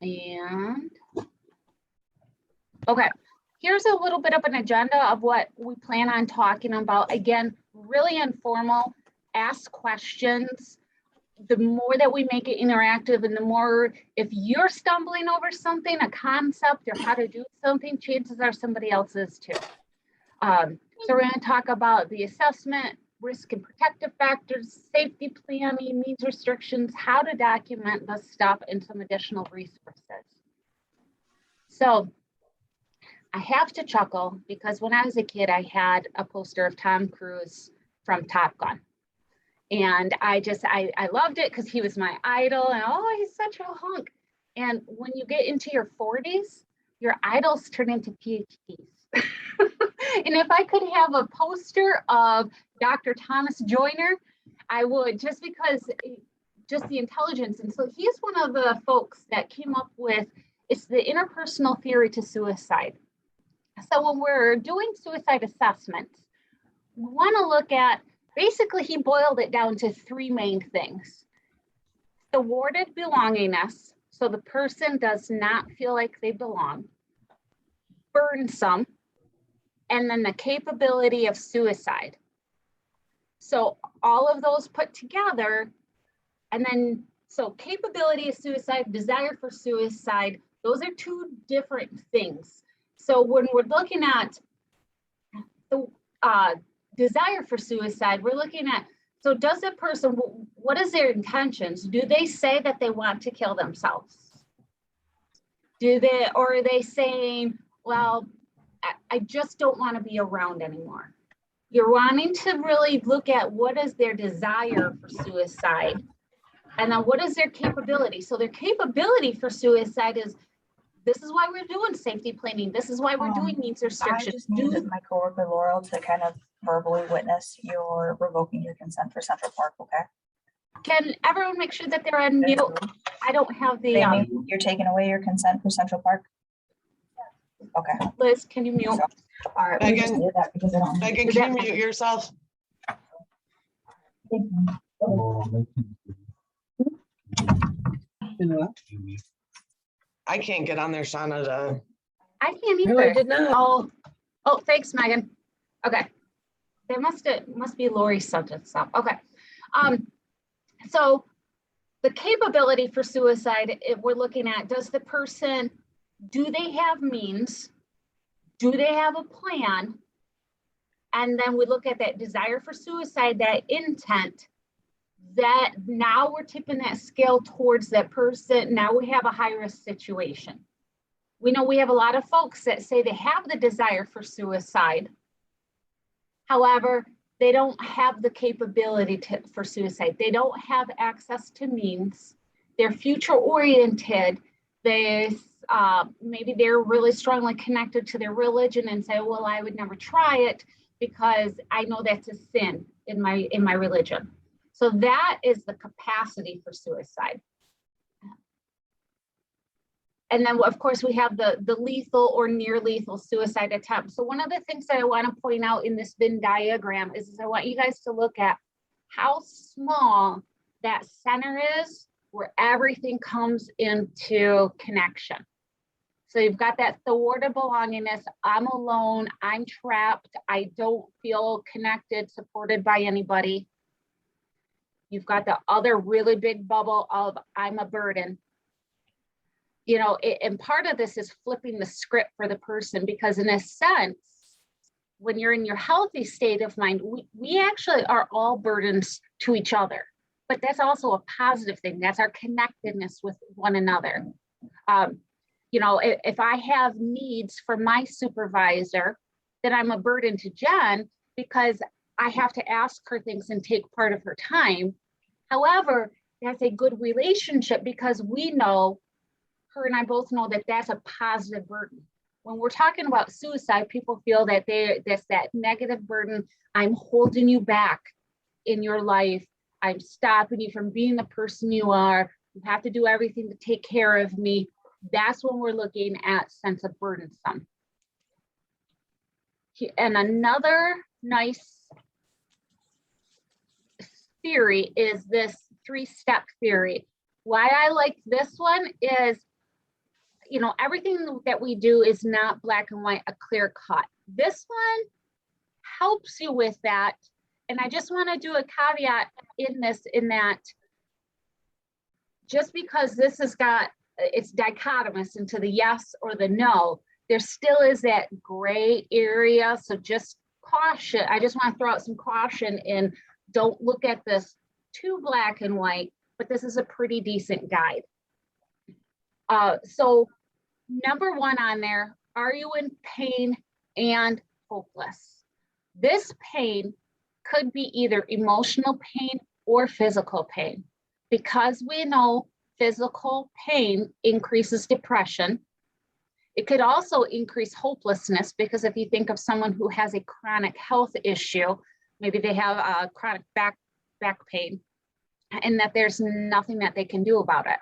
And okay, here's a little bit of an agenda of what we plan on talking about. Again, really informal, ask questions. The more that we make it interactive and the more, if you're stumbling over something, a concept or how to do something, chances are somebody else is too. So we're going to talk about the assessment, risk and protective factors, safety planning, needs restrictions, how to document the stuff, and some additional resources. So I have to chuckle because when I was a kid, I had a poster of Tom Cruise from Top Gun. And I loved it because he was my idol and oh, he's such a hunk. And when you get into your 40s, your idols turn into PhDs. And if I could have a poster of Dr. Thomas Joyner, I would, just because just the intelligence. And so he's one of the folks that came up with, it's the interpersonal theory to suicide. So when we're doing suicide assessments, we want to look at, basically he boiled it down to three main things. Thwarted belongingness, so the person does not feel like they belong. Burdensome, and then the capability of suicide. So all of those put together, and then, so capability of suicide, desire for suicide, those are two different things. So when we're looking at the desire for suicide, we're looking at, so does a person, what is their intentions? Do they say that they want to kill themselves? Do they, or are they saying, well, I just don't want to be around anymore? You're wanting to really look at what is their desire for suicide, and then what is their capability? So their capability for suicide is, this is why we're doing safety planning. This is why we're doing needs restrictions. I just needed my coworker Laurel to kind of verbally witness your revoking your consent for Central Park, okay? Can everyone make sure that they're on mute? I don't have the. Amy, you're taking away your consent for Central Park? Okay. Liz, can you mute? All right. Megan, Megan, can you mute yourself? I can't get on there, Shauna. I can't either. No, I did not. Oh, thanks, Megan. Okay. There must be Lori subject stuff. Okay. So the capability for suicide, if we're looking at, does the person, do they have means? Do they have a plan? And then we look at that desire for suicide, that intent, that now we're tipping that scale towards that person. Now we have a high risk situation. We know we have a lot of folks that say they have the desire for suicide. However, they don't have the capability for suicide. They don't have access to means. They're future oriented. Maybe they're really strongly connected to their religion and say, well, I would never try it because I know that's a sin in my religion. So that is the capacity for suicide. And then, of course, we have the lethal or near lethal suicide attempt. So one of the things that I want to point out in this Venn diagram is I want you guys to look at how small that center is where everything comes into connection. So you've got that thwarted belongingness. I'm alone. I'm trapped. I don't feel connected, supported by anybody. You've got the other really big bubble of I'm a burden. You know, and part of this is flipping the script for the person, because in a sense, when you're in your healthy state of mind, we actually are all burdens to each other, but that's also a positive thing. That's our connectedness with one another. You know, if I have needs from my supervisor, then I'm a burden to Jen because I have to ask her things and take part of her time. However, that's a good relationship because we know, her and I both know that that's a positive burden. When we're talking about suicide, people feel that there's that negative burden. I'm holding you back in your life. I'm stopping you from being the person you are. You have to do everything to take care of me. That's when we're looking at sense of burdensome. And another nice theory is this 3-step theory. Why I like this one is you know, everything that we do is not black and white, a clear cut. This one helps you with that. And I just want to do a caveat in this, in that just because this has got, it's dichotomous into the yes or the no, there still is that gray area. So just caution. I just want to throw out some caution in, don't look at this too black and white, but this is a pretty decent guide. So number one on there, are you in pain and hopeless? This pain could be either emotional pain or physical pain, because we know physical pain increases depression. It could also increase hopelessness, because if you think of someone who has a chronic health issue, maybe they have a chronic back pain, and that there's nothing that they can do about it.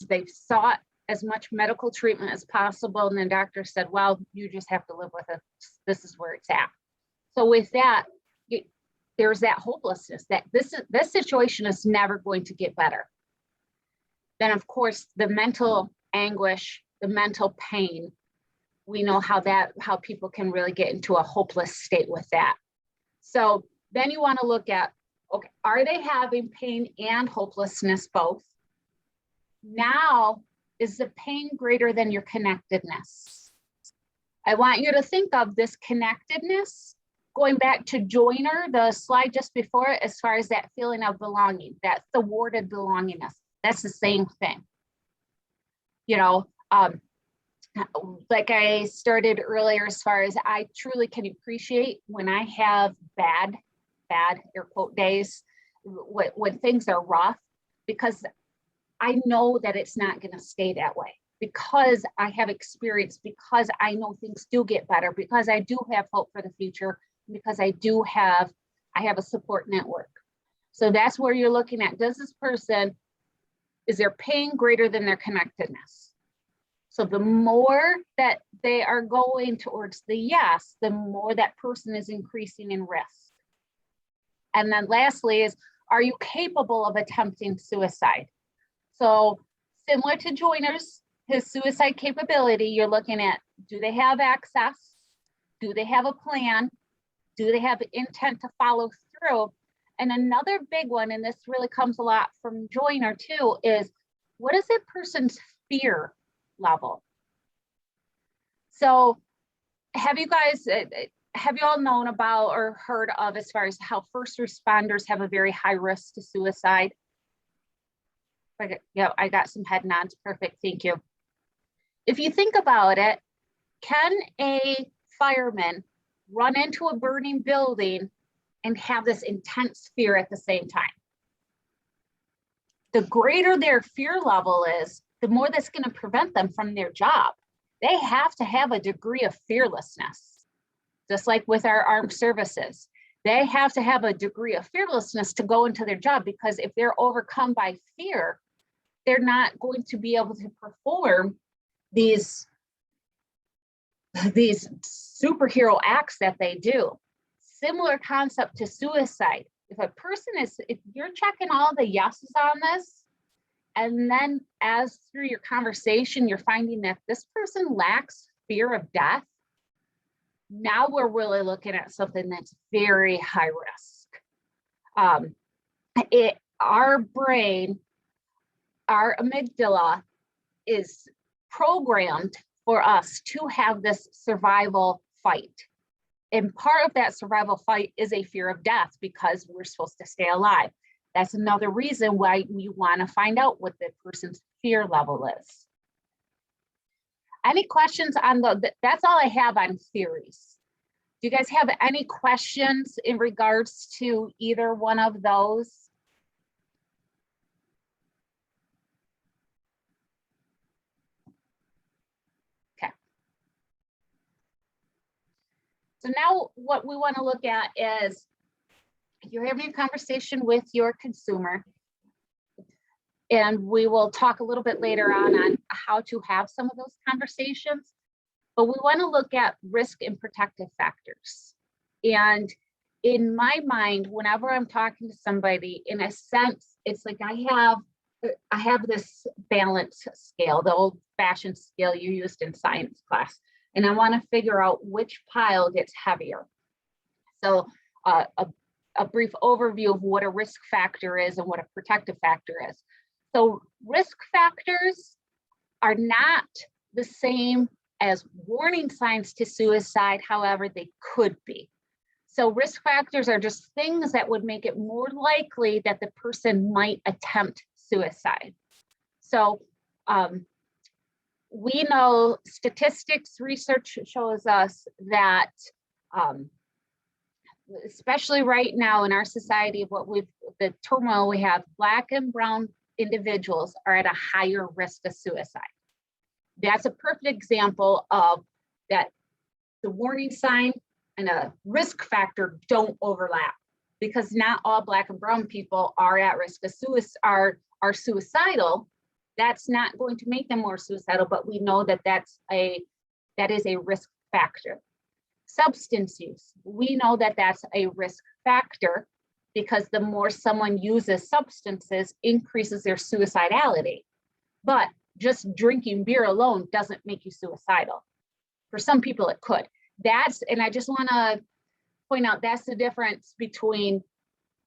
They've sought as much medical treatment as possible, and the doctor said, well, you just have to live with it. This is where it's at. So with that, there's that hopelessness that this situation is never going to get better. Then of course, the mental anguish, the mental pain, we know how people can really get into a hopeless state with that. So then you want to look at, okay, are they having pain and hopelessness both? Now, is the pain greater than your connectedness? I want you to think of this connectedness, going back to Joyner, the slide just before it, as far as that feeling of belonging, that's the worded belongingness. That's the same thing. You know, like I started earlier, as far as I truly can appreciate when I have bad air quote days, when things are rough, because I know that it's not going to stay that way, because I have experience, because I know things do get better, because I do have hope for the future, because I have a support network. So that's where you're looking at, does this person, is their pain greater than their connectedness? So the more that they are going towards the yes, the more that person is increasing in risk. And then lastly is, are you capable of attempting suicide? So similar to Joyner's, his suicide capability, you're looking at, do they have access? Do they have a plan? Do they have intent to follow through? And another big one, and this really comes a lot from Joyner too, is what is that person's fear level? So have you all known about or heard of as far as how first responders have a very high risk to suicide? Yeah, I got some head nods. Perfect. Thank you. If you think about it, can a fireman run into a burning building and have this intense fear at the same time? The greater their fear level is, the more that's going to prevent them from their job. They have to have a degree of fearlessness, just like with our armed services. They have to have a degree of fearlessness to go into their job, because if they're overcome by fear, they're not going to be able to perform these superhero acts that they do. Similar concept to suicide. If you're checking all the yeses on this, and then as through your conversation, you're finding that this person lacks fear of death, now we're really looking at something that's very high risk. Our brain, our amygdala is programmed for us to have this survival fight. And part of that survival fight is a fear of death, because we're supposed to stay alive. That's another reason why you want to find out what the person's fear level is. Any questions on that's all I have on theories. Do you guys have any questions in regards to either one of those? Okay. So now what we want to look at is, you're having a conversation with your consumer, and we will talk a little bit later on how to have some of those conversations, but we want to look at risk and protective factors. And in my mind, whenever I'm talking to somebody, in a sense, it's like I have I have this balance scale, the old fashioned scale you used in science class, and I want to figure out which pile gets heavier. So a brief overview of what a risk factor is and what a protective factor is. So risk factors are not the same as warning signs to suicide, however, they could be. So risk factors are just things that would make it more likely that the person might attempt suicide. So we know statistics research shows us that, especially right now in our society, the turmoil we have, Black and brown individuals are at a higher risk of suicide. That's a perfect example of that the warning sign and a risk factor don't overlap, because not all Black and brown people are at risk of suicide, are suicidal. That's not going to make them more suicidal, but we know that that is a risk factor. Substance use, we know that that's a risk factor because the more someone uses substances increases their suicidality. But just drinking beer alone doesn't make you suicidal. For some people it could. And I just want to point out, that's the difference between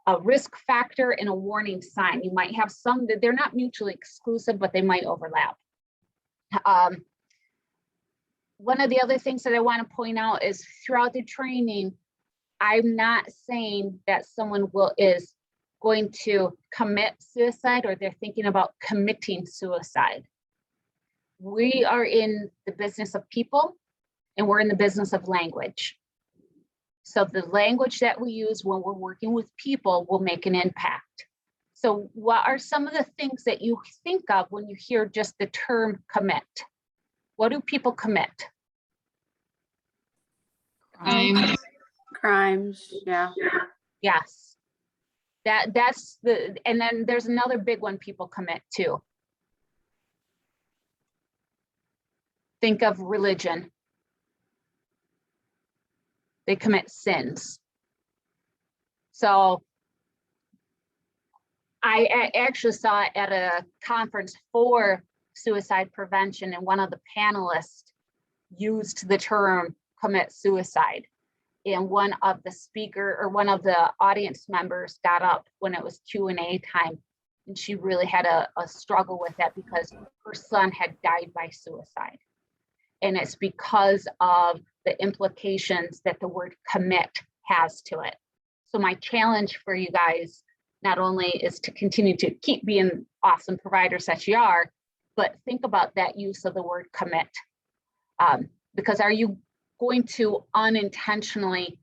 a risk factor and a warning sign. You might have some that they're not mutually exclusive, but they might overlap. One of the other things that I want to point out is throughout the training, I'm not saying that someone is going to commit suicide or they're thinking about committing suicide. We are in the business of people and we're in the business of language. So the language that we use when we're working with people will make an impact. So what are some of the things that you think of when you hear just the term commit? What do people commit? Crimes, yeah. Yes. And then there's another big one people commit to. Think of religion. They commit sins. So I actually saw it at a conference for suicide prevention, and one of the panelists used the term commit suicide. And one of the audience members got up when it was Q&A time, and she really had a struggle with that because her son had died by suicide. And it's because of the implications that the word commit has to it. So my challenge for you guys not only is to continue to keep being awesome providers that you are, but think about that use of the word commit. Because are you going to unintentionally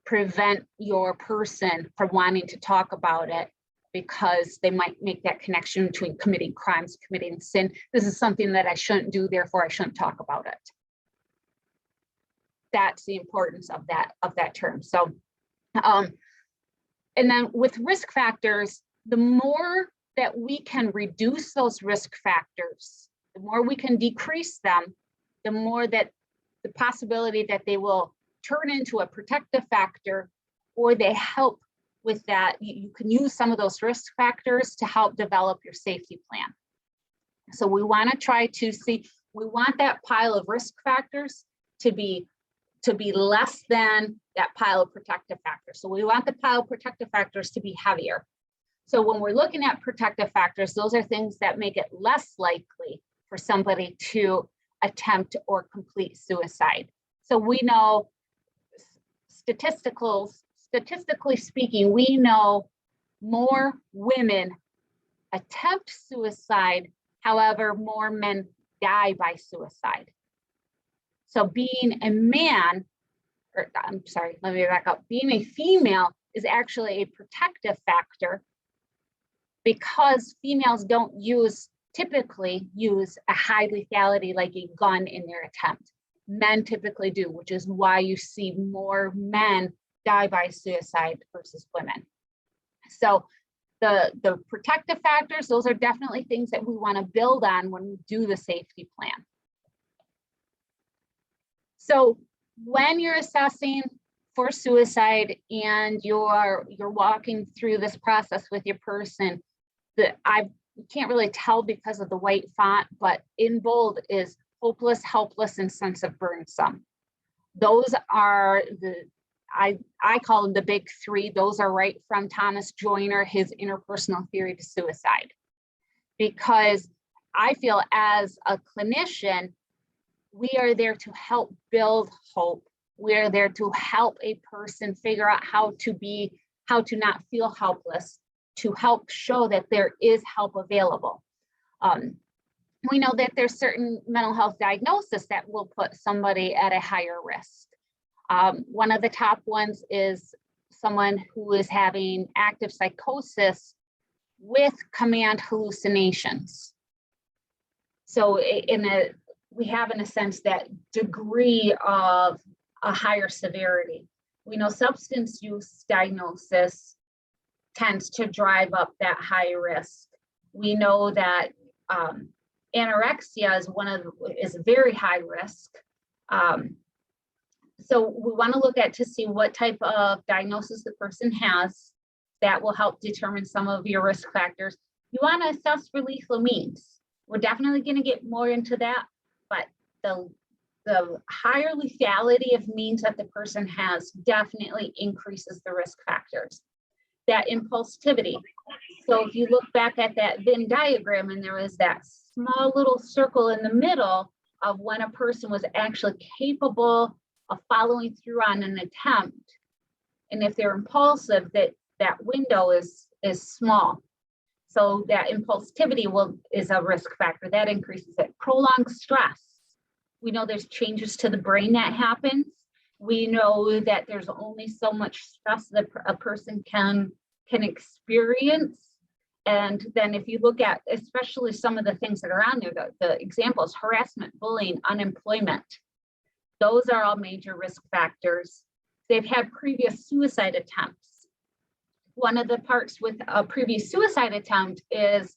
prevent your person from wanting to talk about it because they might make that connection between committing crimes, committing sin? This is something that I shouldn't do, therefore I shouldn't talk about it. That's the importance of that term. So, and then with risk factors, the more that we can reduce those risk factors, the more we can decrease them, the more that the possibility that they will turn into a protective factor, or they help with that. You can use some of those risk factors to help develop your safety plan. So we want to try to see, we want that pile of risk factors to be less than that pile of protective factors. So we want the pile of protective factors to be heavier. So when we're looking at protective factors, those are things that make it less likely for somebody to attempt or complete suicide. So we know, statistically speaking, we know more women attempt suicide, however, more men die by suicide. So being a man, or I'm sorry, let me back up. Being a female is actually a protective factor because females don't typically use a high lethality like a gun in their attempt. Men typically do, which is why you see more men die by suicide versus women. So the protective factors, those are definitely things that we want to build on when we do the safety plan. So when you're assessing for suicide and you're walking through this process with your person, you can't really tell because of the white font, but in bold is hopeless, helpless, and sense of burdensome. Those are I call them the big three. Those are right from Thomas Joyner, his interpersonal theory to suicide. Because I feel as a clinician, we are there to help build hope. We are there to help a person figure out how to not feel helpless, to help show that there is help available. We know that there's certain mental health diagnoses that will put somebody at a higher risk. One of the top ones is someone who is having active psychosis with command hallucinations. So we have, in a sense, that degree of a higher severity. We know substance use diagnosis tends to drive up that high risk. We know that anorexia is very high risk. So we want to look at to see what type of diagnosis the person has. That will help determine some of your risk factors. You want to assess for lethal means. We're definitely going to get more into that, but the higher lethality of means that the person has definitely increases the risk factors. That impulsivity. So if you look back at that Venn diagram, and there was that small little circle in the middle of when a person was actually capable of following through on an attempt. And if they're impulsive, that window is small. So that impulsivity is a risk factor that increases it. Prolonged stress. We know there's changes to the brain that happens. We know that there's only so much stress that a person can experience. And then if you look at especially some of the things that are on there, the examples, harassment, bullying, unemployment, those are all major risk factors. They've had previous suicide attempts. One of the parts with a previous suicide attempt is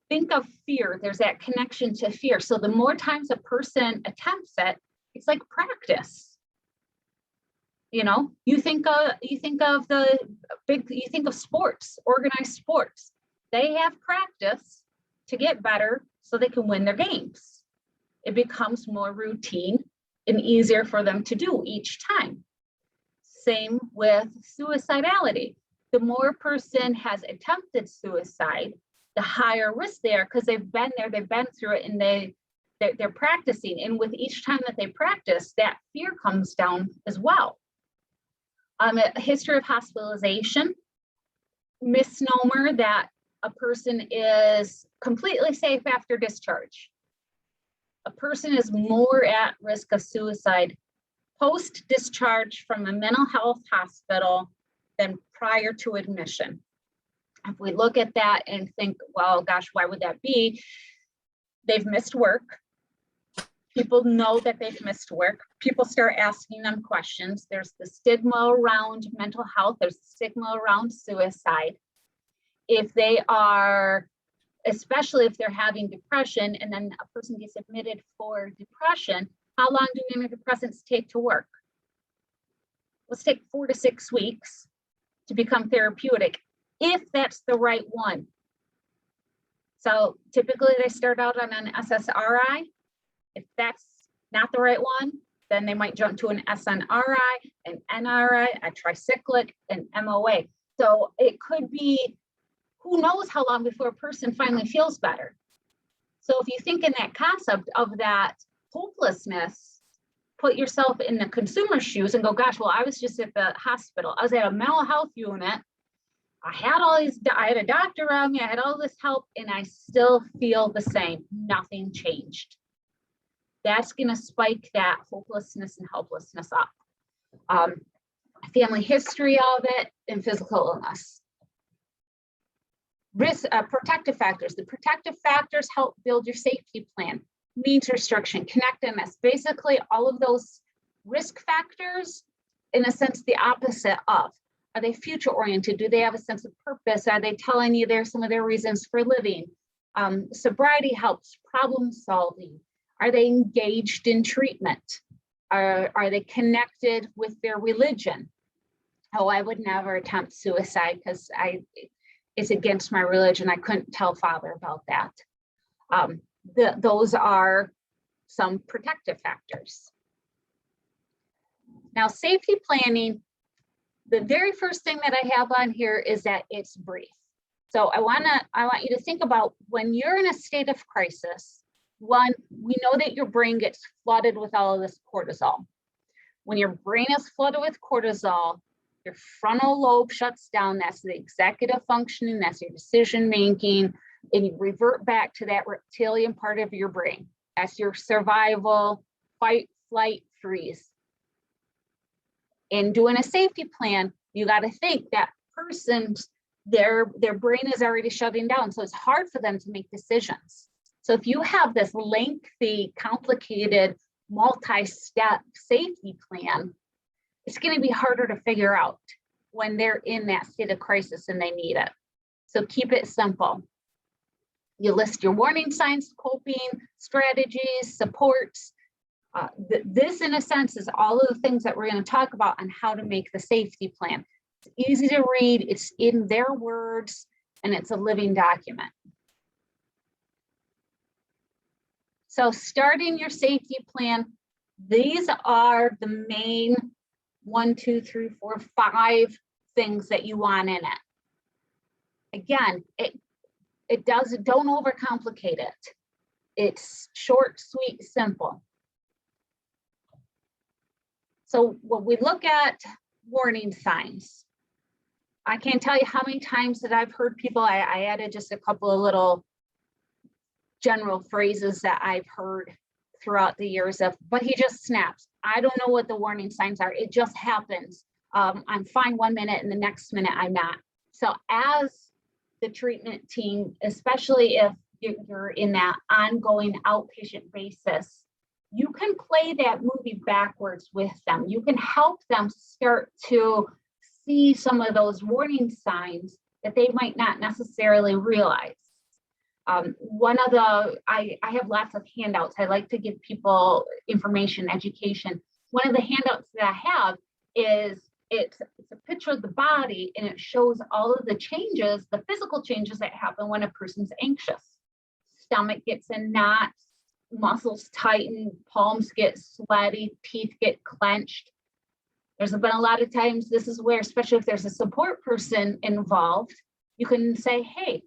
think of fear. There's that connection to fear. So the more times a person attempts it, it's like practice. You know, you think of sports, organized sports. They have practice to get better so they can win their games. It becomes more routine and easier for them to do each time. Same with suicidality. The more a person has attempted suicide, the higher risk they are because they've been there, they've been through it, and they're practicing. And with each time that they practice, that fear comes down as well. A history of hospitalization, misnomer that a person is completely safe after discharge. A person is more at risk of suicide post-discharge from a mental health hospital than prior to admission. If we look at that and think, well, gosh, why would that be? They've missed work. People know that they've missed work. People start asking them questions. There's the stigma around mental health. There's the stigma around suicide. If they are, especially if they're having depression, and then a person gets admitted for depression, how long do antidepressants take to work? Let's take 4 to 6 weeks to become therapeutic, if that's the right one. So typically they start out on an SSRI. If that's not the right one, then they might jump to an SNRI, an NRI, a tricyclic, an MOA. So it could be, who knows how long before a person finally feels better. So if you think in that concept of that hopelessness, put yourself in the consumer's shoes and go, gosh, well, I was just at the hospital. I was at a mental health unit. I had a doctor around me. I had all this help, and I still feel the same. Nothing changed. That's going to spike that hopelessness and helplessness up. Family history of it and physical illness. Protective factors. The protective factors help build your safety plan. Means restriction, connectedness, basically all of those risk factors, in a sense, the opposite of. Are they future oriented? Do they have a sense of purpose? Are they telling you there's some of their reasons for living? Sobriety helps problem solving. Are they engaged in treatment? Are they connected with their religion? Oh, I would never attempt suicide because it's against my religion. I couldn't tell Father about that. Those are some protective factors. Now, safety planning, the very first thing that I have on here is that it's brief. So I want you to think about when you're in a state of crisis. One, we know that your brain gets flooded with all of this cortisol. When your brain is flooded with cortisol, your frontal lobe shuts down. That's the executive functioning, that's your decision making, and you revert back to that reptilian part of your brain. That's your survival, fight, flight, freeze. In doing a safety plan, you got to think that person's their brain is already shutting down, so it's hard for them to make decisions. So if you have this lengthy, complicated, multi-step safety plan, it's going to be harder to figure out when they're in that state of crisis and they need it. So keep it simple. You list your warning signs, coping strategies, supports. This, in a sense, is all of the things that we're going to talk about on how to make the safety plan. It's easy to read, it's in their words, and it's a living document. So starting your safety plan, these are the main 1, 2, 3, 4, 5 things that you want in it. Again, don't overcomplicate it. It's short, sweet, simple. So when we look at warning signs, I can't tell you how many times that I've heard people, I added just a couple of little general phrases that I've heard throughout the years of, but he just snaps. I don't know what the warning signs are. It just happens. I'm fine 1 minute and the next minute I'm not. So as the treatment team, especially if you're in that ongoing outpatient basis, you can play that movie backwards with them. You can help them start to see some of those warning signs that they might not necessarily realize. I have lots of handouts. I like to give people information, education. One of the handouts that I have is it's a picture of the body, and it shows all of the changes, the physical changes that happen when a person's anxious. Stomach gets in knots, muscles tighten, palms get sweaty, teeth get clenched. There's been a lot of times, this is where, especially if there's a support person involved, you can say, hey,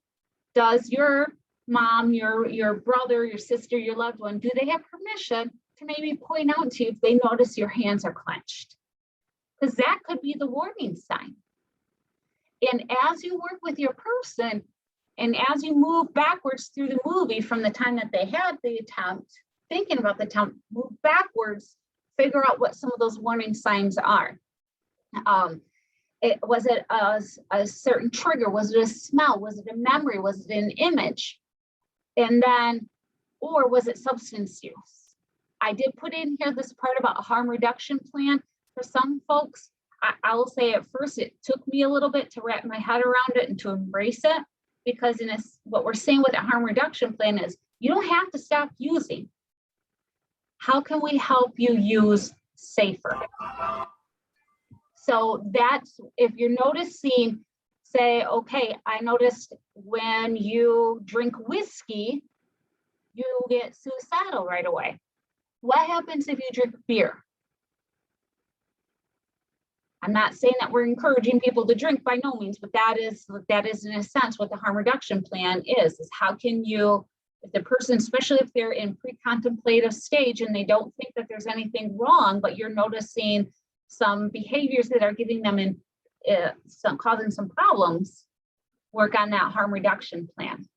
does your mom, your brother, your sister, your loved one, do they have permission to maybe point out to you if they notice your hands are clenched? Because that could be the warning sign. And as you work with your person, and as you move backwards through the movie from the time that they had the attempt, thinking about the attempt, move backwards, figure out what some of those warning signs are. Was it a certain trigger? Was it a smell? Was it a memory? Was it an image? And then, or was it substance use? I did put in here this part about a harm reduction plan. For some folks, I will say at first, it took me a little bit to wrap my head around it and to embrace it, because what we're saying with a harm reduction plan is you don't have to stop using. How can we help you use safer? So that's, if you're noticing, say, okay, I noticed when you drink whiskey, you get suicidal right away. What happens if you drink beer? I'm not saying that we're encouraging people to drink, by no means, but that is in a sense what the harm reduction plan is how can you, if the person, especially if they're in pre-contemplative stage and they don't think that there's anything wrong, but you're noticing some behaviors that are giving them causing some problems, work on that harm reduction plan.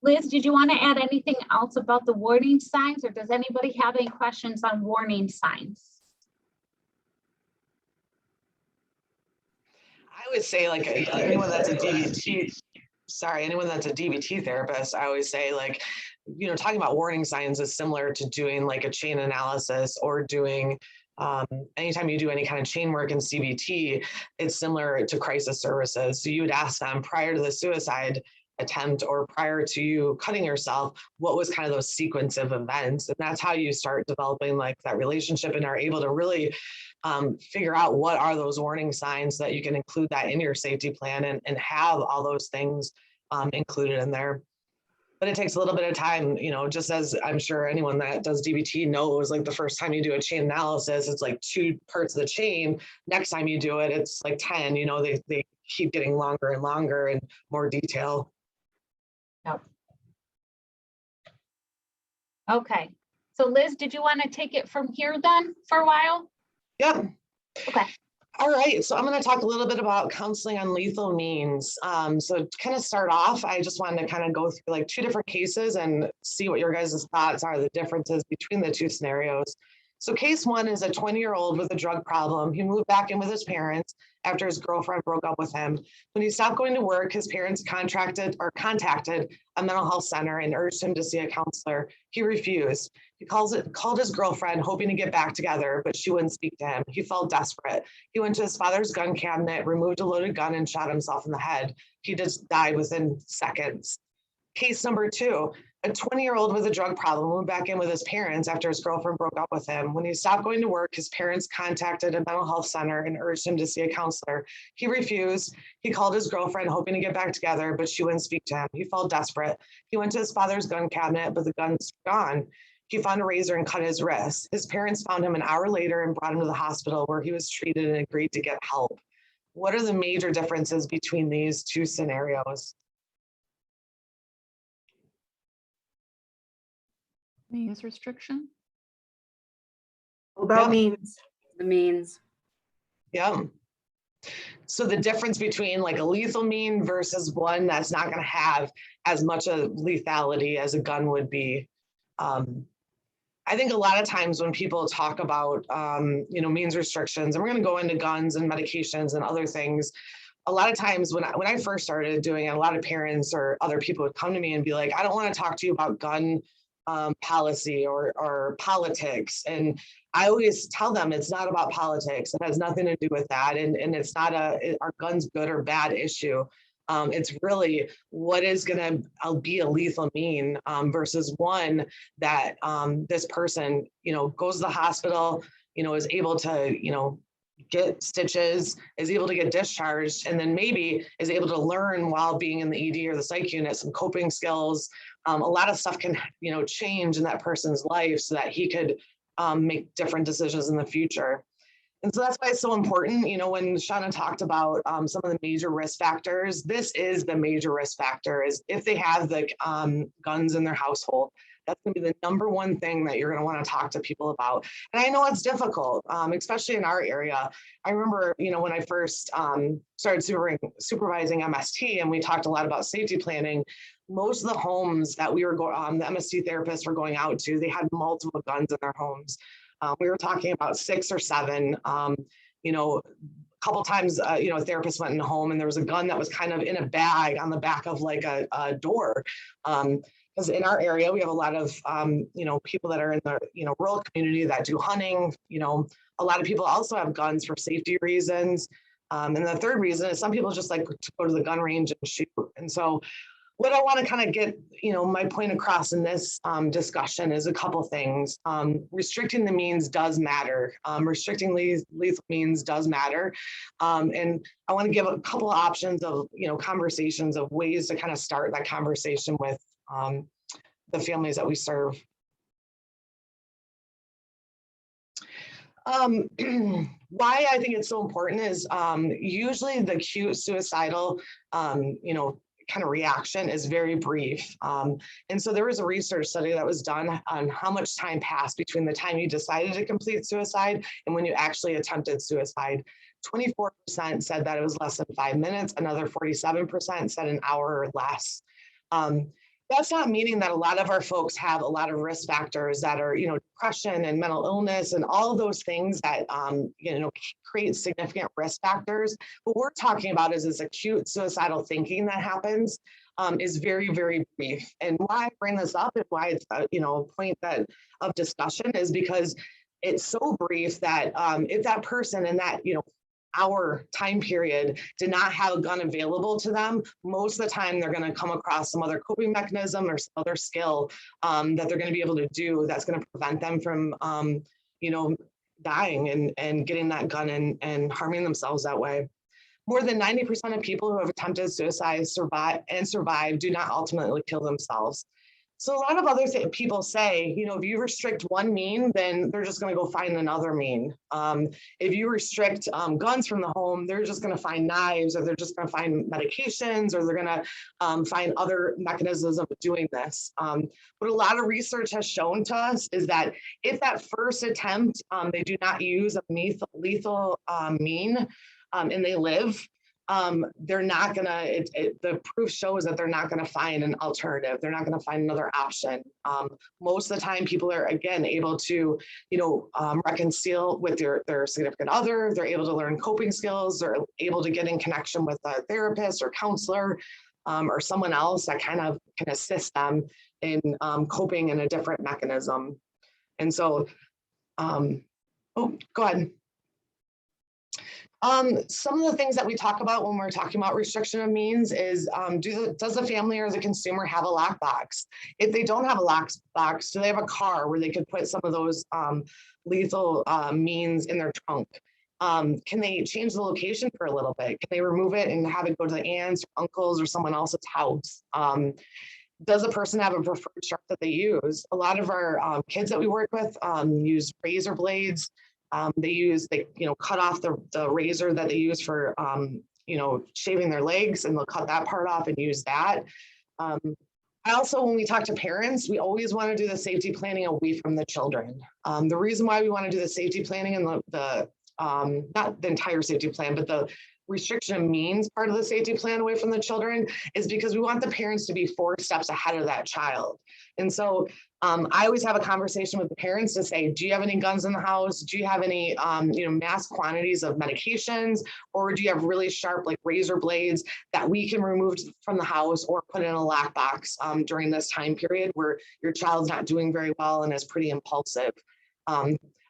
Liz, did you want to add anything else about the warning signs, or does anybody have any questions on warning signs? I would say, like, anyone that's a DBT therapist, I always say, like, talking about warning signs is similar to doing like a chain analysis, or doing anytime you do any kind of chain work in CBT, it's similar to crisis services. So you would ask them prior to the suicide, attempt or prior to you cutting yourself, what was kind of those sequence of events. And that's how you start developing like that relationship and are able to really figure out what are those warning signs so that you can include that in your safety plan and have all those things included in there. But it takes a little bit of time, you know, just as I'm sure anyone that does DBT knows, like the first time you do a chain analysis, it's like 2 parts of the chain. Next time you do it, it's like 10, you know, they keep getting longer and longer and more detail. Yep. Okay. So Liz, did you want to take it from here then for a while? Yeah. Okay. All right, so I'm going to talk a little bit about counseling on lethal means. So to kind of start off, I just wanted to kind of go through like 2 different cases and see what your guys' thoughts are, the differences between the 2 scenarios. So case 1 is a 20-year-old with a drug problem. He moved back in with his parents after his girlfriend broke up with him. When he stopped going to work, his parents contacted a mental health center and urged him to see a counselor. He refused. He called his girlfriend, hoping to get back together, but she wouldn't speak to him. He felt desperate. He went to his father's gun cabinet, removed a loaded gun, and shot himself in the head. He just died within seconds. Case number 2, a 20-year-old with a drug problem moved back in with his parents after his girlfriend broke up with him. When he stopped going to work, his parents contacted a mental health center and urged him to see a counselor. He refused. He called his girlfriend, hoping to get back together, but she wouldn't speak to him. He felt desperate. He went to his father's gun cabinet, but the gun's gone. He found a razor and cut his wrist. His parents found him an hour later and brought him to the hospital where he was treated and agreed to get help. What are the major differences between these 2 scenarios? Means restriction? About Yep. means. The means. Yeah. So the difference between like a lethal mean versus one that's not going to have as much of lethality as a gun would be. I think a lot of times when people talk about, you know, means restrictions, and we're going to go into guns and medications and other things, a lot of times when I first started doing it, a lot of parents or other people would come to me and be like, I don't want to talk to you about gun policy or politics. And I always tell them it's not about politics. It has nothing to do with that. And it's not are guns good or bad issue. It's really what is going to be a lethal mean versus one that this person, you know, goes to the hospital, you know, is able to, you know, get stitches, is able to get discharged, and then maybe is able to learn while being in the ED or the psych unit some coping skills. A lot of stuff can, you know, change in that person's life so that he could make different decisions in the future. And so that's why it's so important, you know, when Shauna talked about some of the major risk factors, this is the major risk factor is if they have the guns in their household. That's going to be the number one thing that you're going to want to talk to people about. And I know it's difficult, especially in our area. I remember, you know, when I first started supervising MST and we talked a lot about safety planning, most of the homes that we were going, the MST therapists were going out to, they had multiple guns in their homes. We were talking about 6 or 7, you know, a couple times, you know, a therapist went in a home and there was a gun that was kind of in a bag on the back of like a door. Because in our area, we have a lot of, you know, people that are in the, you know, rural community that do hunting. You know, a lot of people also have guns for safety reasons. And the third reason is some people just like to go to the gun range and shoot. And so what I want to kind of get, you know, my point across in this discussion is a couple things. Restricting the means does matter. Restricting lethal means does matter. And I want to give a couple of options of, you know, conversations of ways to kind of start that conversation with the families that we serve. Why I think it's so important is usually the acute suicidal, you know, kind of reaction is very brief. And so there was a research study that was done on how much time passed between the time you decided to complete suicide and when you actually attempted suicide. 24% said that it was less than 5 minutes. Another 47% said an hour or less. That's not meaning that a lot of our folks have a lot of risk factors that are, you know, depression and mental illness and all of those things that, you know, create significant risk factors. What we're talking about is this acute suicidal thinking that happens is very, very brief. And why I bring this up and why it's, you know, a point of discussion is because it's so brief that if that person in that, you know, our time period did not have a gun available to them, most of the time they're going to come across some other coping mechanism or some other skill that they're going to be able to do that's going to prevent them from, dying and getting that gun and harming themselves that way. More than 90% of people who have attempted suicide survive do not ultimately kill themselves. So a lot of other people say, if you restrict one mean, then they're just going to go find another mean. If you restrict guns from the home, they're just going to find knives, or they're just going to find medications, or they're going to find other mechanisms of doing this. What a lot of research has shown to us is that if that first attempt, they do not use a lethal mean, and they live, they're not gonna, the proof shows that they're not gonna find an alternative. They're not gonna find another option. Most of the time, people are, again, able to, reconcile with their significant other. They're able to learn coping skills. They're able to get in connection with a therapist or counselor, or someone else that kind of can assist them in coping in a different mechanism. And so, oh, go ahead. Some of the things that we talk about when we're talking about restriction of means is, does the family or the consumer have a lockbox? If they don't have a lockbox, do they have a car where they could put some of those lethal means in their trunk? Can they change the location for a little bit? Can they remove it and have it go to the aunts, or uncles, or someone else's house? Does a person have a preferred sharp that they use? A lot of our kids that we work with use razor blades. They cut off the razor that they use for, shaving their legs, and they'll cut that part off and use that. I also, when we talk to parents, we always want to do the safety planning away from the children. The reason why we want to do the safety planning and not the entire safety plan, but the restriction of means part of the safety plan away from the children is because we want the parents to be 4 steps ahead of that child. And so I always have a conversation with the parents to say, do you have any guns in the house? Do you have any, mass quantities of medications? Or do you have really sharp, like razor blades that we can remove from the house or put in a lockbox during this time period where your child's not doing very well and is pretty impulsive?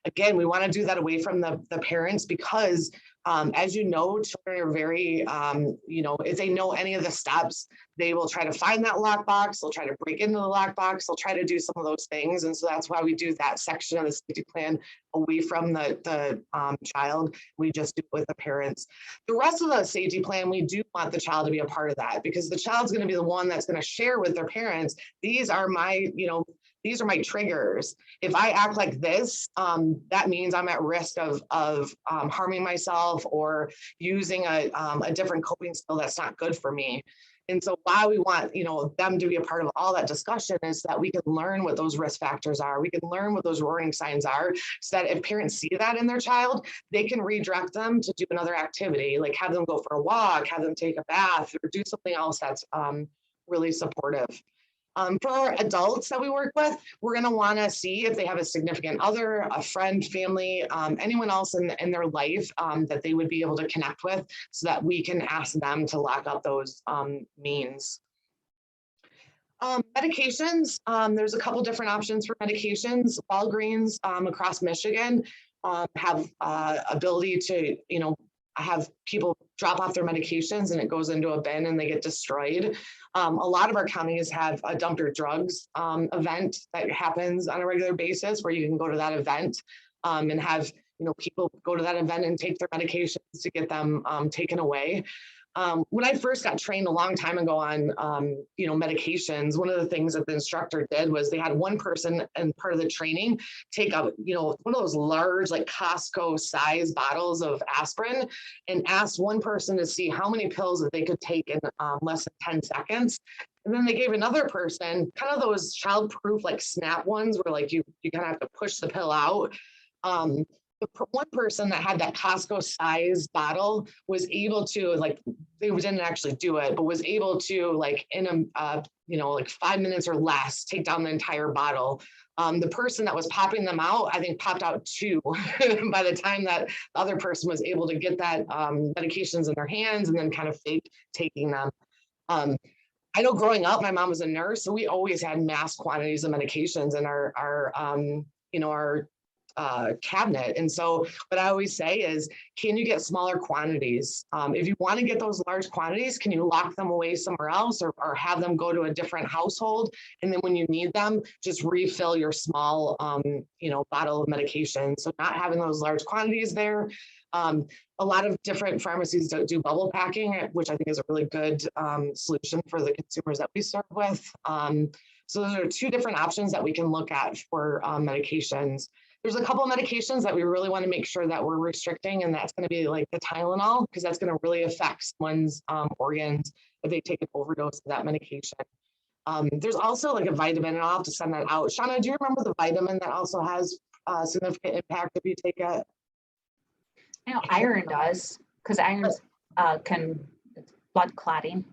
Again, we want to do that away from the parents because, as you know, children are very, if they know any of the steps, they will try to find that lockbox. They'll try to break into the lockbox. They'll try to do some of those things. And so that's why we do that section of the safety plan away from the child. We just do it with the parents. The rest of the safety plan, we do want the child to be a part of that because the child's going to be the one that's going to share with their parents. These are my triggers. If I act like this, that means I'm at risk of harming myself or using a different coping skill that's not good for me. And so why we want, them to be a part of all that discussion is that we can learn what those risk factors are. We can learn what those warning signs are so that if parents see that in their child, they can redirect them to do another activity, like have them go for a walk, have them take a bath, or do something else that's really supportive. For our adults that we work with, we're going to want to see if they have a significant other, a friend, family, anyone else in their life that they would be able to connect with so that we can ask them to lock up those means. Medications, there's a couple different options for medications. Walgreens across Michigan have ability to, have people drop off their medications and it goes into a bin and they get destroyed. A lot of our counties have a dump your drugs event that happens on a regular basis where you can go to that event and have people go to that event and take their medications to get them taken away. When I first got trained a long time ago on, medications, one of the things that the instructor did was they had one person and part of the training take a, one of those large, like Costco size bottles of aspirin and asked one person to see how many pills that they could take in less than 10 seconds. And then they gave another person kind of those child-proof, like snap ones where like you kind of have to push the pill out. The one person that had that Costco size bottle was able to, like, they didn't actually do it, but was able to, like, in a, like 5 minutes or less, take down the entire bottle. The person that was popping them out, I think popped out 2 by the time that the other person was able to get that medications in their hands and then kind of fake taking them. I know growing up, my mom was a nurse, so we always had mass quantities of medications in our cabinet. And so what I always say is, can you get smaller quantities? If you want to get those large quantities, can you lock them away somewhere else, or have them go to a different household? And then when you need them, just refill your small, bottle of medication. So not having those large quantities there. A lot of different pharmacies do bubble packing, which I think is a really good solution for the consumers that we serve with. So those are two different options that we can look at for medications. There's a couple of medications that we really want to make sure that we're restricting, and that's going to be like the Tylenol, because that's going to really affect someone's organs if they take an overdose of that medication. There's also like a vitamin, and I'll have to send that out. Shauna, do you remember the vitamin that also has significant impact if you take it? I know iron does, because iron can, it's blood clotting.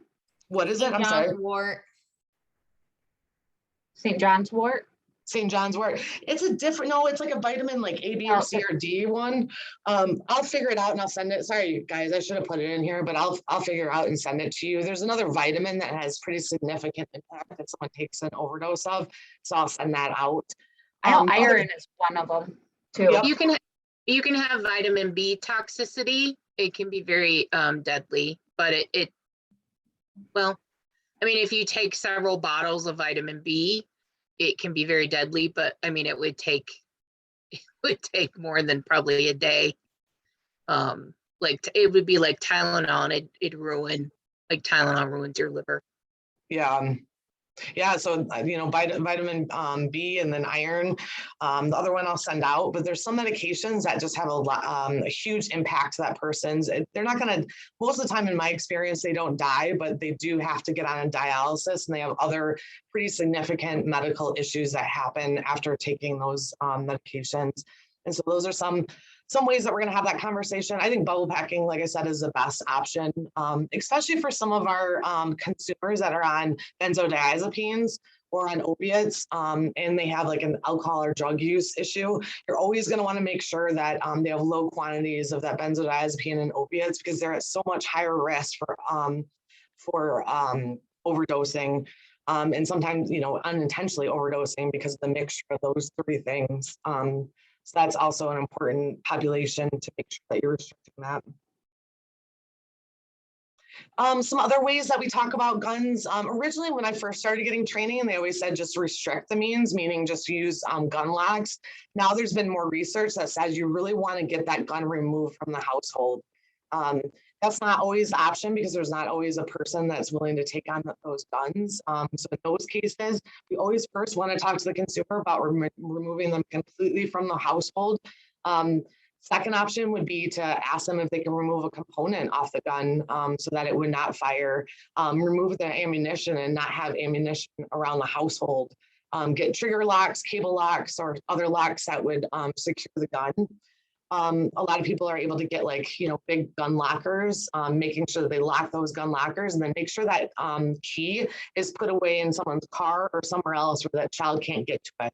What is it? I'm sorry. Wort. St. John's wort. St. John's wort. It's a different, no, it's like a vitamin like A, B, or C, or D one. I'll figure it out and I'll send it. Sorry, guys, I should have put it in here, but I'll figure it out and send it to you. There's another vitamin that has pretty significant impact that someone takes an overdose of. So I'll send that out. I know iron is one of them too. Yep. You can have vitamin B toxicity. It can be very deadly, but well, I mean, if you take several bottles of vitamin B, it can be very deadly, but I mean, it would take more than probably a day. Like it would be like Tylenol, and it'd ruin, like Tylenol ruins your liver. Yeah. Yeah, so vitamin B and then iron. The other one I'll send out, but there's some medications that just have a huge impact to that person's. They're not going to, most of the time in my experience, they don't die, but they do have to get on a dialysis, and they have other pretty significant medical issues that happen after taking those medications. And so those are some ways that we're going to have that conversation. I think bubble packing, like I said, is the best option, especially for some of our consumers that are on benzodiazepines or on opiates, and they have like an alcohol or drug use issue. You're always going to want to make sure that they have low quantities of that benzodiazepine and opiates, because they're at so much higher risk for overdosing, and sometimes unintentionally overdosing because of the mixture of those three things. So that's also an important population to make sure that you're restricting that. Some other ways that we talk about guns. Originally, when I first started getting training, they always said just restrict the means, meaning just use gun locks. Now there's been more research that says you really want to get that gun removed from the household. That's not always the option, because there's not always a person that's willing to take on those guns. So in those cases, we always first want to talk to the consumer about removing them completely from the household. Second option would be to ask them if they can remove a component off the gun so that it would not fire. Remove the ammunition and not have ammunition around the household. Get trigger locks, cable locks, or other locks that would secure the gun. A lot of people are able to get big gun lockers, making sure that they lock those gun lockers, and then make sure that key is put away in someone's car or somewhere else where that child can't get to it.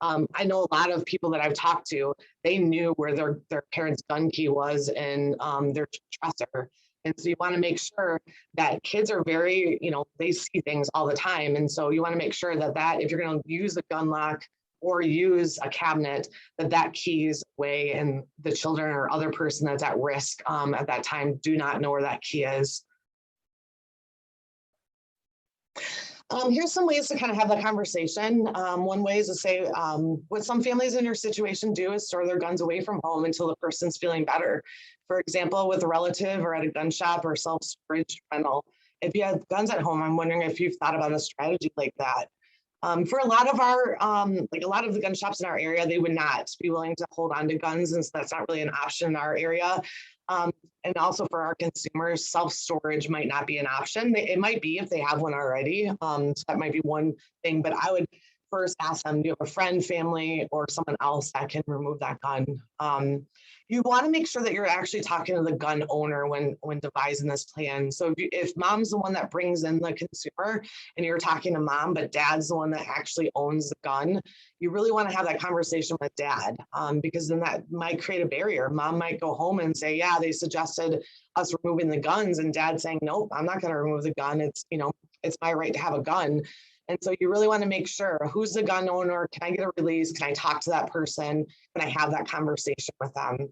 I know a lot of people that I've talked to, they knew where their parents' gun key was in their dresser. And so you want to make sure that kids are very, they see things all the time. And so you want to make sure that if you're going to use a gun lock or use a cabinet, that key is away, and the children or other person that's at risk at that time do not know where that key is. Here's some ways to kind of have that conversation. One way is to say, what some families in your situation do is store their guns away from home until the person's feeling better. For example, with a relative or at a gun shop or self-storage rental. If you have guns at home, I'm wondering if you've thought about a strategy like that. For a lot of a lot of the gun shops in our area, they would not be willing to hold on to guns, and so that's not really an option in our area. And also for our consumers, self-storage might not be an option. It might be if they have one already. So that might be one thing, but I would first ask them, do you have a friend, family, or someone else that can remove that gun? You want to make sure that you're actually talking to the gun owner when devising this plan. So if mom's the one that brings in the consumer and you're talking to mom, but dad's the one that actually owns the gun, you really want to have that conversation with dad, because then that might create a barrier. Mom might go home and say, yeah, they suggested us removing the guns, and dad saying, nope, I'm not going to remove the gun. It's my right to have a gun. And so you really want to make sure, who's the gun owner? Can I get a release? Can I talk to that person? Can I have that conversation with them?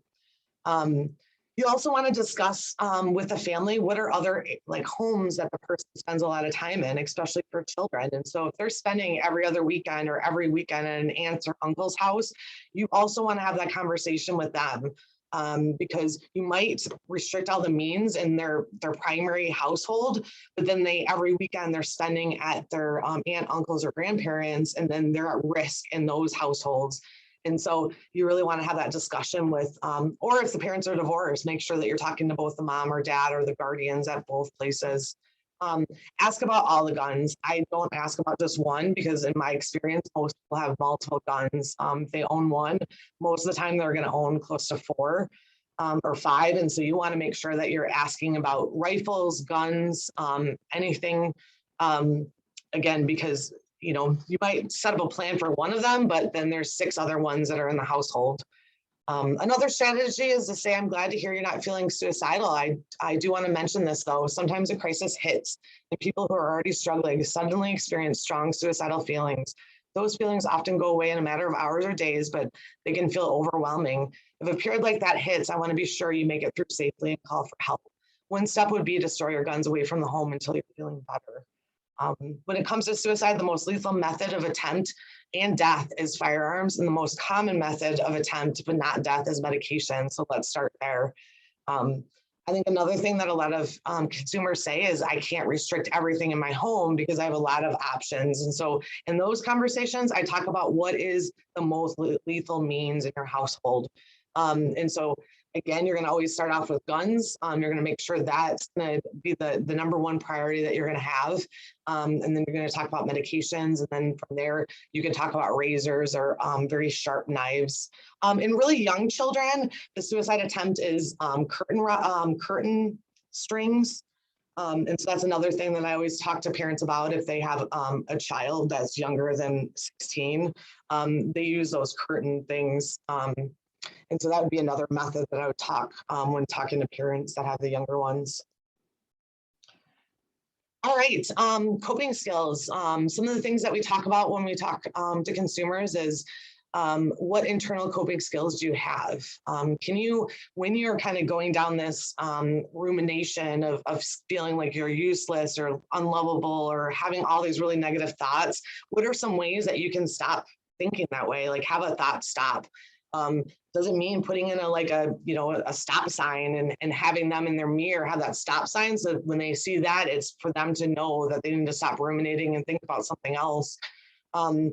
You also want to discuss with the family, what are other like homes that the person spends a lot of time in, especially for children. And so if they're spending every other weekend or every weekend at an aunt's or uncle's house, you also want to have that conversation with them, because you might restrict all the means in their primary household, but then every weekend they're spending at their aunt, uncles, or grandparents, and then they're at risk in those households. And so you really want to have that discussion with, or if the parents are divorced, make sure that you're talking to both the mom or dad or the guardians at both places. Ask about all the guns. I don't ask about just one, because in my experience, most people have multiple guns. If they own one, most of the time they're going to own close to 4 or 5. And so you want to make sure that you're asking about rifles, guns, anything, again, because you might set up a plan for one of them, but then there's 6 other ones that are in the household. Another strategy is to say, I'm glad to hear you're not feeling suicidal. I do want to mention this though. Sometimes a crisis hits and people who are already struggling suddenly experience strong suicidal feelings. Those feelings often go away in a matter of hours or days, but they can feel overwhelming. If a period like that hits, I want to be sure you make it through safely and call for help. One step would be to store your guns away from the home until you're feeling better. When it comes to suicide, the most lethal method of attempt and death is firearms, and the most common method of attempt, but not death, is medication. So let's start there. I think another thing that a lot of consumers say is, I can't restrict everything in my home because I have a lot of options. And so in those conversations, I talk about what is the most lethal means in your household. And so again, you're going to always start off with guns. You're going to make sure that's going to be the number one priority that you're going to have. And then you're going to talk about medications. And then from there, you can talk about razors or very sharp knives. In really young children, the suicide attempt is curtain strings. And so that's another thing that I always talk to parents about. If they have a child that's younger than 16, they use those curtain things. And so that would be another method that I would talk when talking to parents that have the younger ones. All right, coping skills. Some of the things that we talk about when we talk to consumers is what internal coping skills do you have? Can you, when you're kind of going down this rumination of feeling like you're useless or unlovable or having all these really negative thoughts, what are some ways that you can stop thinking that way? Like have a thought stop. Doesn't mean putting in a stop sign and having them in their mirror have that stop sign, so when they see that, it's for them to know that they need to stop ruminating and think about something else. I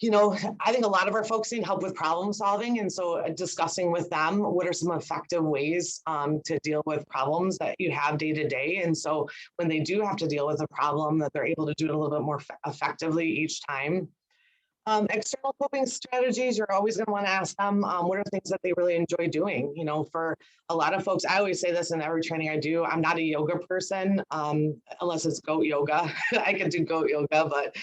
think a lot of our folks need help with problem solving, and so discussing with them what are some effective ways to deal with problems that you have day to day. And so when they do have to deal with a problem, that they're able to do it a little bit more effectively each time. External coping strategies, you're always going to want to ask them what are things that they really enjoy doing. For a lot of folks, I always say this in every training I do, I'm not a yoga person unless it's goat yoga. I could do goat yoga, but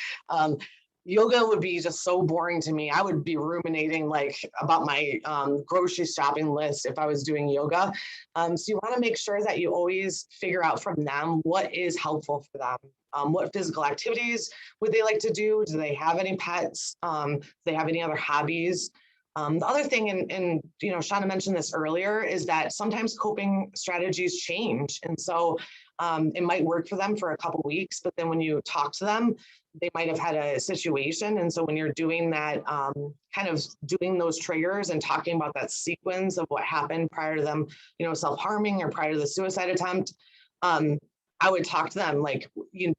yoga would be just so boring to me. I would be ruminating about my grocery shopping list if I was doing yoga. So you want to make sure that you always figure out from them what is helpful for them. What physical activities would they like to do? Do they have any pets? Do they have any other hobbies? The other thing, and Shauna mentioned this earlier, is that sometimes coping strategies change. And so it might work for them for a couple weeks, but then when you talk to them, they might have had a situation. And so when you're doing that, kind of doing those triggers and talking about that sequence of what happened prior to them, self-harming or prior to the suicide attempt, I would talk to them like,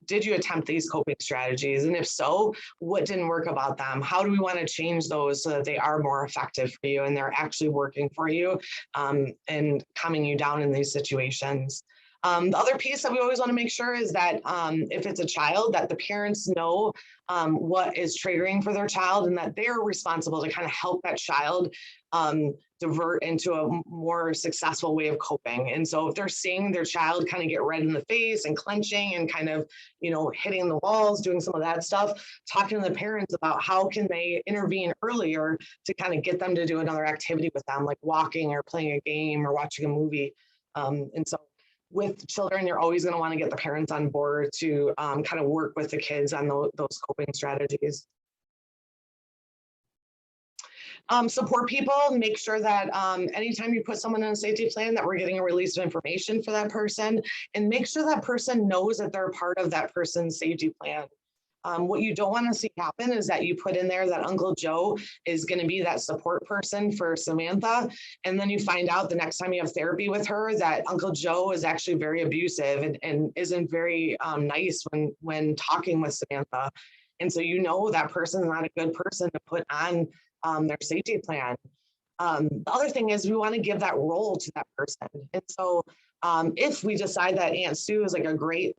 did you attempt these coping strategies? And if so, what didn't work about them? How do we want to change those so that they are more effective for you and they're actually working for you and calming you down in these situations? The other piece that we always want to make sure is that if it's a child, that the parents know what is triggering for their child and that they're responsible to kind of help that child divert into a more successful way of coping. And so if they're seeing their child kind of get red in the face and clenching and kind of, hitting the walls, doing some of that stuff, talking to the parents about how can they intervene earlier to kind of get them to do another activity with them, like walking or playing a game or watching a movie. And so with children, you're always going to want to get the parents on board to kind of work with the kids on those coping strategies. Support people, make sure that anytime you put someone in a safety plan that we're getting a release of information for that person, and make sure that person knows that they're part of that person's safety plan. What you don't want to see happen is that you put in there that Uncle Joe is going to be that support person for Samantha. And then you find out the next time you have therapy with her that Uncle Joe is actually very abusive and isn't very nice when talking with Samantha. And so you know that person is not a good person to put on their safety plan. The other thing is we want to give that role to that person. And so if we decide that Aunt Sue is like a great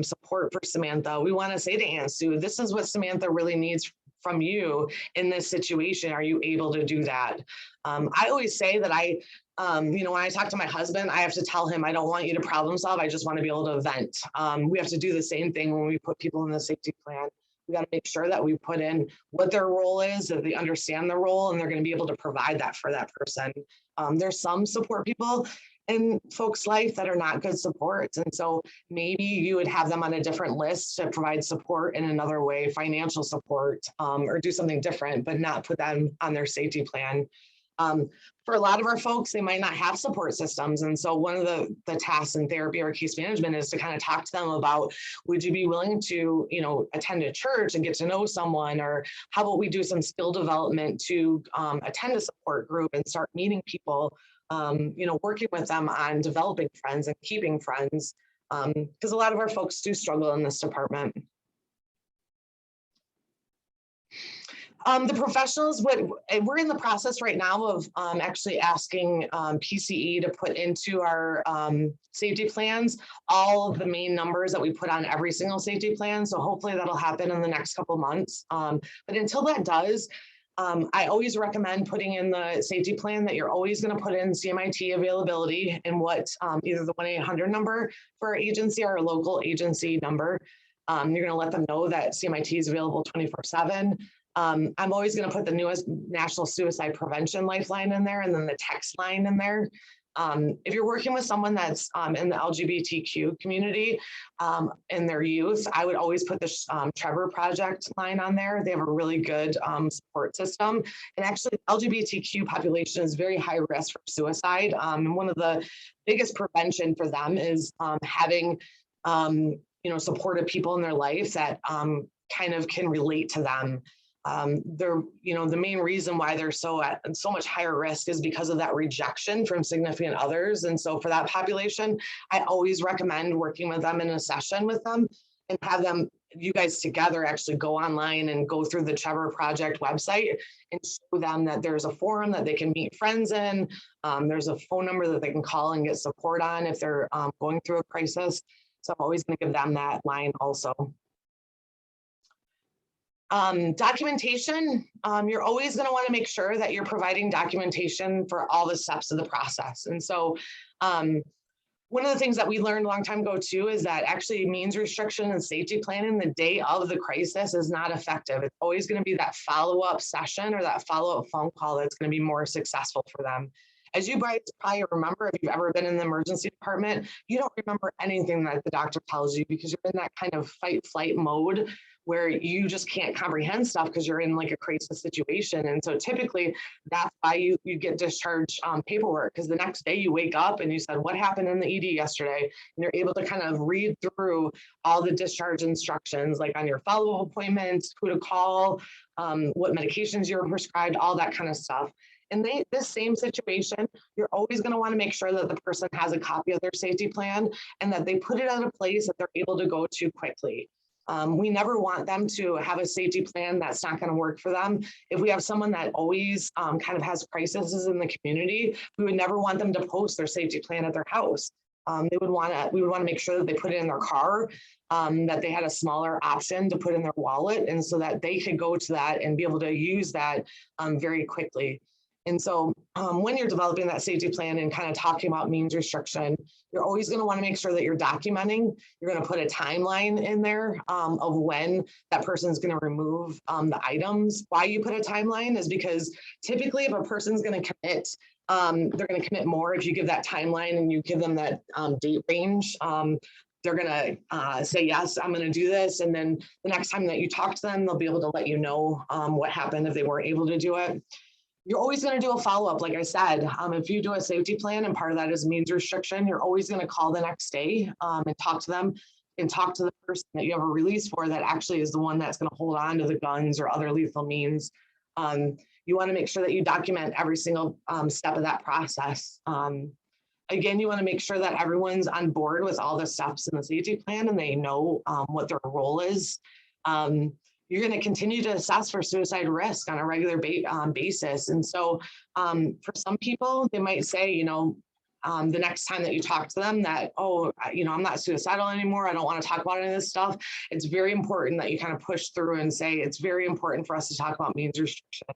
support for Samantha, we want to say to Aunt Sue, this is what Samantha really needs from you in this situation. Are you able to do that? I always say that when I talk to my husband, I have to tell him, I don't want you to problem solve. I just want to be able to vent. We have to do the same thing when we put people in the safety plan. We got to make sure that we put in what their role is, that they understand the role, and they're going to be able to provide that for that person. There's some support people in folks' life that are not good supports. And so maybe you would have them on a different list to provide support in another way, financial support, or do something different, but not put them on their safety plan. For a lot of our folks, they might not have support systems. And so one of the tasks in therapy or case management is to kind of talk to them about, would you be willing to, attend a church and get to know someone? Or how about we do some skill development to attend a support group and start meeting people, working with them on developing friends and keeping friends. Because a lot of our folks do struggle in this department. The professionals, we're in the process right now of actually asking PCE to put into our safety plans all of the main numbers that we put on every single safety plan. So hopefully that'll happen in the next couple of months. But until that does, I always recommend putting in the safety plan that you're always going to put in CMIT availability and what either the 1-800 number for our agency or our local agency number. You're going to let them know that CMIT is available 24/7. I'm always going to put the newest National Suicide Prevention Lifeline in there and then the text line in there. If you're working with someone that's in the LGBTQ community in their youth, I would always put the Trevor Project line on there. They have a really good support system. And actually, the LGBTQ population is very high risk for suicide. And one of the biggest prevention for them is having supportive people in their life that kind of can relate to them. The main reason why they're so much higher risk is because of that rejection from significant others. And so for that population, I always recommend working with them in a session with them and have them, you guys together, actually go online and go through the Trevor Project website and show them that there's a forum that they can meet friends in. There's a phone number that they can call and get support on if they're going through a crisis. So I'm always going to give them that line also. Documentation, you're always going to want to make sure that you're providing documentation for all the steps of the process. And so one of the things that we learned a long time ago too is that actually means restriction and safety planning the day of the crisis is not effective. It's always going to be that follow-up session or that follow-up phone call that's going to be more successful for them. As you guys probably remember, if you've ever been in the emergency department, you don't remember anything that the doctor tells you because you're in that kind of fight-flight mode where you just can't comprehend stuff because you're in like a crisis situation. And so typically that's why you get discharge paperwork, because the next day you wake up and you said, what happened in the ED yesterday? And you're able to kind of read through all the discharge instructions, like on your follow-up appointments, who to call, what medications you were prescribed, all that kind of stuff. In this same situation, you're always going to want to make sure that the person has a copy of their safety plan and that they put it at a place that they're able to go to quickly. We never want them to have a safety plan that's not going to work for them. If we have someone that always kind of has crises in the community, we would never want them to post their safety plan at their house. We would want to make sure that they put it in their car, that they had a smaller option to put in their wallet, and so that they could go to that and be able to use that very quickly. And so when you're developing that safety plan and kind of talking about means restriction, you're always going to want to make sure that you're documenting. You're going to put a timeline in there of when that person's going to remove the items. Why you put a timeline is because typically if a person's going to commit they're going to commit more if you give that timeline and you give them that date range. They're going to say, yes, I'm going to do this. And then the next time that you talk to them, they'll be able to let you know what happened if they weren't able to do it. You're always going to do a follow-up. Like I said, if you do a safety plan and part of that is means restriction, you're always going to call the next day and talk to them and talk to the person that you have a release for that actually is the one that's going to hold on to the guns or other lethal means. You want to make sure that you document every single step of that process. Again, you want to make sure that everyone's on board with all the steps in the safety plan and they know what their role is. You're going to continue to assess for suicide risk on a regular basis. And so for some people, they might say, you know, the next time that you talk to them that, oh, you know, I'm not suicidal anymore. I don't want to talk about any of this stuff. It's very important that you kind of push through and say, it's very important for us to talk about means restriction.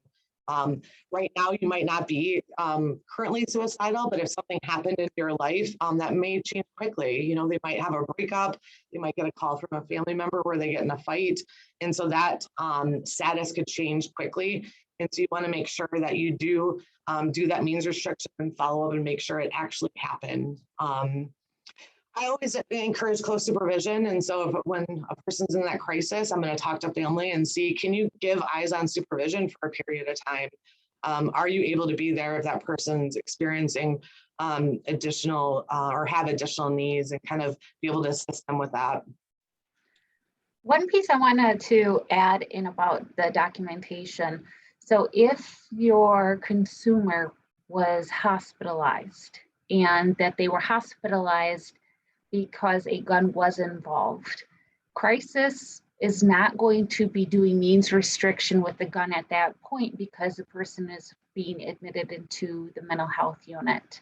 Right now, you might not be currently suicidal, but if something happened in your life, that may change quickly. You know, they might have a breakup, they might get a call from a family member where they get in a fight. And so that status could change quickly. And so you want to make sure that you do that means restriction and follow up and make sure it actually happened. I always encourage close supervision. And so when a person's in that crisis, I'm going to talk to family and see, can you give eyes on supervision for a period of time? Are you able to be there if that person's experiencing additional or have additional needs and kind of be able to assist them with that? One piece I wanted to add in about the documentation. So if your consumer was hospitalized and that they were hospitalized because a gun was involved, crisis is not going to be doing means restriction with the gun at that point because the person is being admitted into the mental health unit.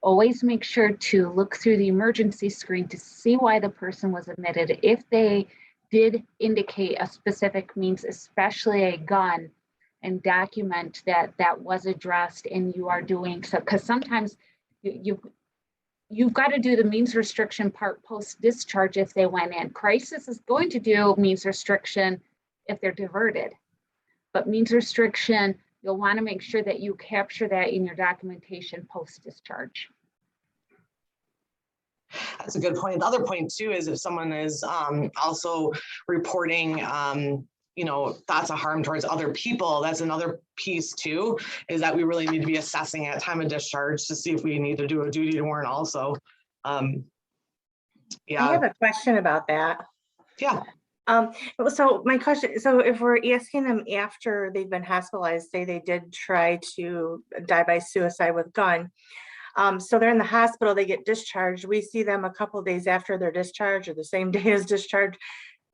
Always make sure to look through the emergency screen to see why the person was admitted. If they did indicate a specific means, especially a gun, and document that that was addressed and you are doing so, because sometimes you've got to do the means restriction part post-discharge if they went in. Crisis is going to do means restriction if they're diverted. But means restriction, you'll want to make sure that you capture that in your documentation post-discharge. That's a good point. The other point too is if someone is also reporting you know, thoughts of harm towards other people, that's another piece too, is that we really need to be assessing at time of discharge to see if we need to do a duty warrant also. Yeah. I have a question about that. Yeah. So my question, so if we're asking them after they've been hospitalized, say they did try to die by suicide with gun, so they're in the hospital, they get discharged, we see them a couple of days after their discharge or the same day as discharge,